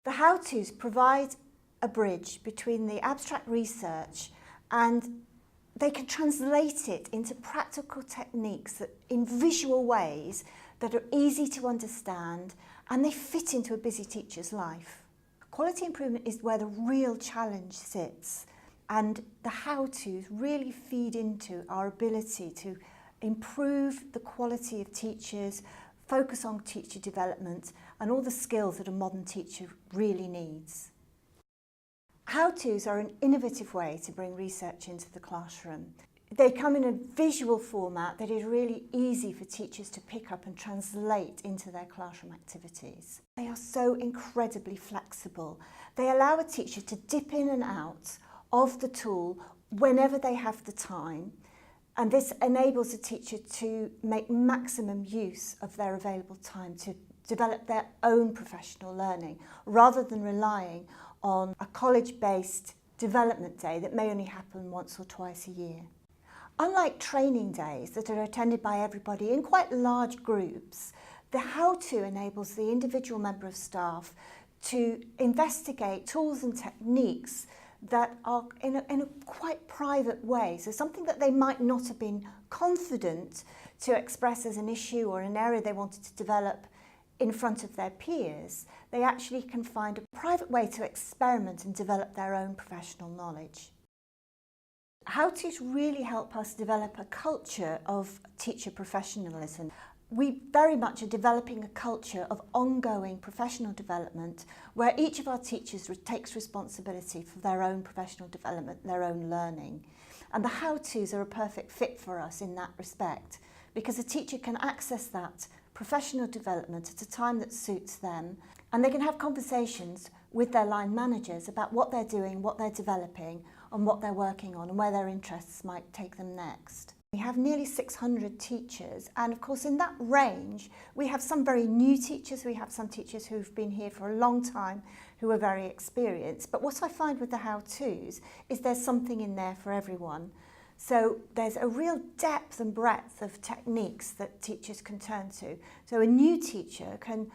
The how-tos provide a bridge between the abstract research and they can translate it into practical techniques that, in visual ways that are easy to understand and they fit into a busy teacher's life. Quality improvement is where the real challenge sits, and the how-tos really feed into our ability to improve the quality of teachers, focus on teacher development and all the skills that a modern teacher really needs. How-tos are an innovative way to bring research into the classroom. They come in a visual format that is really easy for teachers to pick up and translate into their classroom activities. They are so incredibly flexible. They allow a teacher to dip in and out of the tool whenever they have the time, and this enables a teacher to make maximum use of their available time to develop their own professional learning, rather than relying on a college-based development day that may only happen once or twice a year. Unlike training days that are attended by everybody in quite large groups, the how-to enables the individual member of staff to investigate tools and techniques that are in a quite private way. So something that they might not have been confident to express as an issue or an area they wanted to develop in front of their peers, they actually can find a private way to experiment and develop their own professional knowledge. How-tos really help us develop a culture of teacher professionalism. We very much are developing a culture of ongoing professional development where each of our teachers takes responsibility for their own professional development, their own learning. And the how-tos are a perfect fit for us in that respect, because a teacher can access that professional development at a time that suits them, and they can have conversations with their line managers about what they're doing, what they're developing, and what they're working on, and where their interests might take them next. We have nearly 600 teachers, and of course in that range we have some very new teachers, we have some teachers who've been here for a long time who are very experienced, but what I find with the how-tos is there's something in there for everyone. So there's a real depth and breadth of techniques that teachers can turn to. So a new teacher can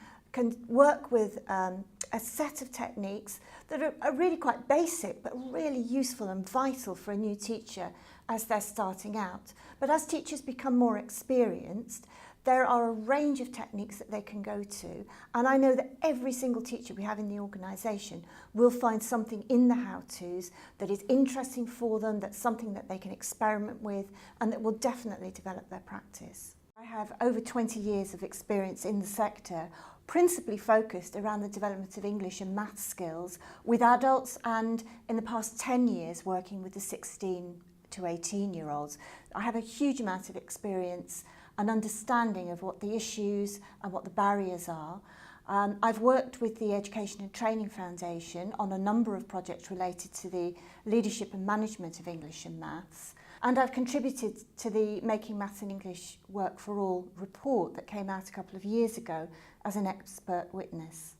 work with a set of techniques that are really quite basic but really useful and vital for a new teacher as they're starting out. But as teachers become more experienced, there are a range of techniques that they can go to, and I know that every single teacher we have in the organisation will find something in the how-tos that is interesting for them, that's something that they can experiment with, and that will definitely develop their practice. I have over 20 years of experience in the sector, principally focused around the development of English and maths skills with adults, and in the past 10 years working with the 16 to 18-year-olds. I have a huge amount of experience and understanding of what the issues and what the barriers are. I've worked with the Education and Training Foundation on a number of projects related to the leadership and management of English and maths, and I've contributed to the Making Maths and English Work for All report that came out a couple of years ago as an expert witness.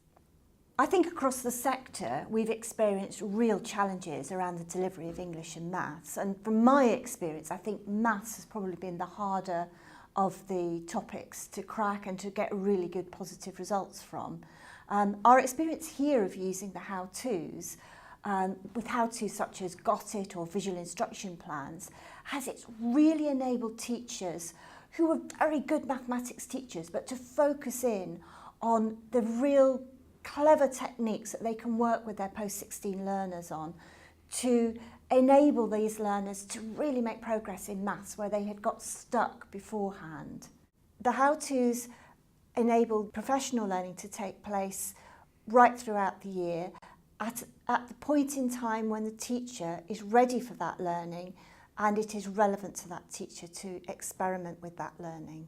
I think across the sector we've experienced real challenges around the delivery of English and maths, and from my experience I think maths has probably been the harder of the topics to crack and to get really good positive results from. Our experience here of using the how-tos, with how-tos such as Got It or visual instruction plans, it's really enabled teachers who are very good mathematics teachers, but to focus in on the real clever techniques that they can work with their post-16 learners on to enable these learners to really make progress in maths where they had got stuck beforehand. The how-tos enable professional learning to take place right throughout the year at the point in time when the teacher is ready for that learning and it is relevant to that teacher to experiment with that learning.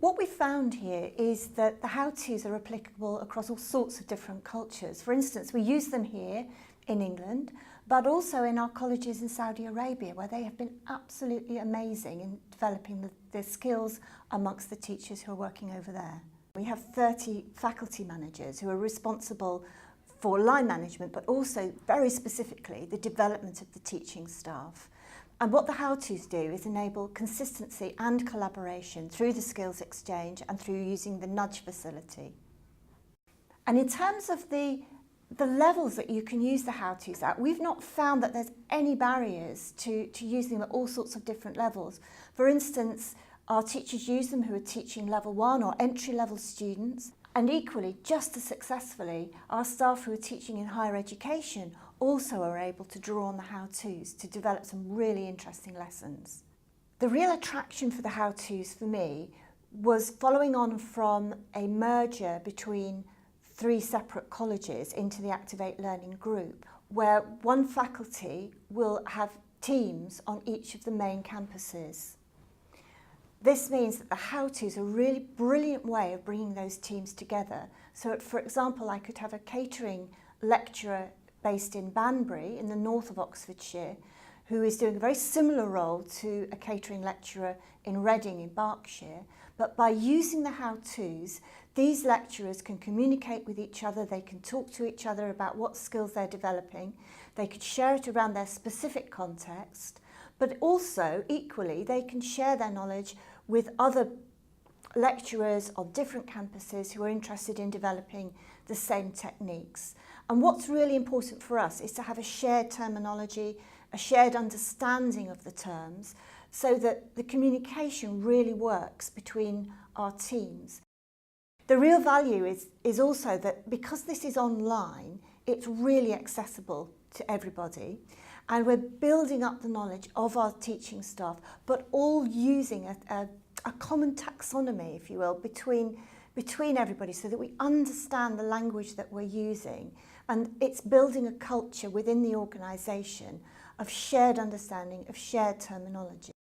What we found here is that the how-tos are applicable across all sorts of different cultures. For instance, we use them here in England, but also in our colleges in Saudi Arabia, where they have been absolutely amazing in developing the skills amongst the teachers who are working over there. We have 30 faculty managers who are responsible for line management, but also very specifically the development of the teaching staff. And what the how-tos do is enable consistency and collaboration through the skills exchange and through using the nudge facility. And in terms of the the levels that you can use the how-tos at, we've not found that there's any barriers to using them at all sorts of different levels. For instance, our teachers use them who are teaching level 1 or entry-level students, and equally, just as successfully, our staff who are teaching in higher education also are able to draw on the how-tos to develop some really interesting lessons. The real attraction for the how-tos for me was following on from a merger between 3 separate colleges into the Activate Learning group, where one faculty will have teams on each of the main campuses. This means that the how-tos are a really brilliant way of bringing those teams together. So, for example, I could have a catering lecturer based in Banbury in the north of Oxfordshire who is doing a very similar role to a catering lecturer in Reading in Berkshire. But by using the how-tos, these lecturers can communicate with each other, they can talk to each other about what skills they're developing, they could share it around their specific context, but also, equally, they can share their knowledge with other lecturers of different campuses who are interested in developing the same techniques. And what's really important for us is to have a shared terminology, a shared understanding of the terms, so that the communication really works between our teams. The real value is also that because this is online, it's really accessible to everybody, and we're building up the knowledge of our teaching staff, but all using a common taxonomy, if you will, between everybody, so that we understand the language that we're using. And it's building a culture within the organisation of shared understanding, of shared terminology.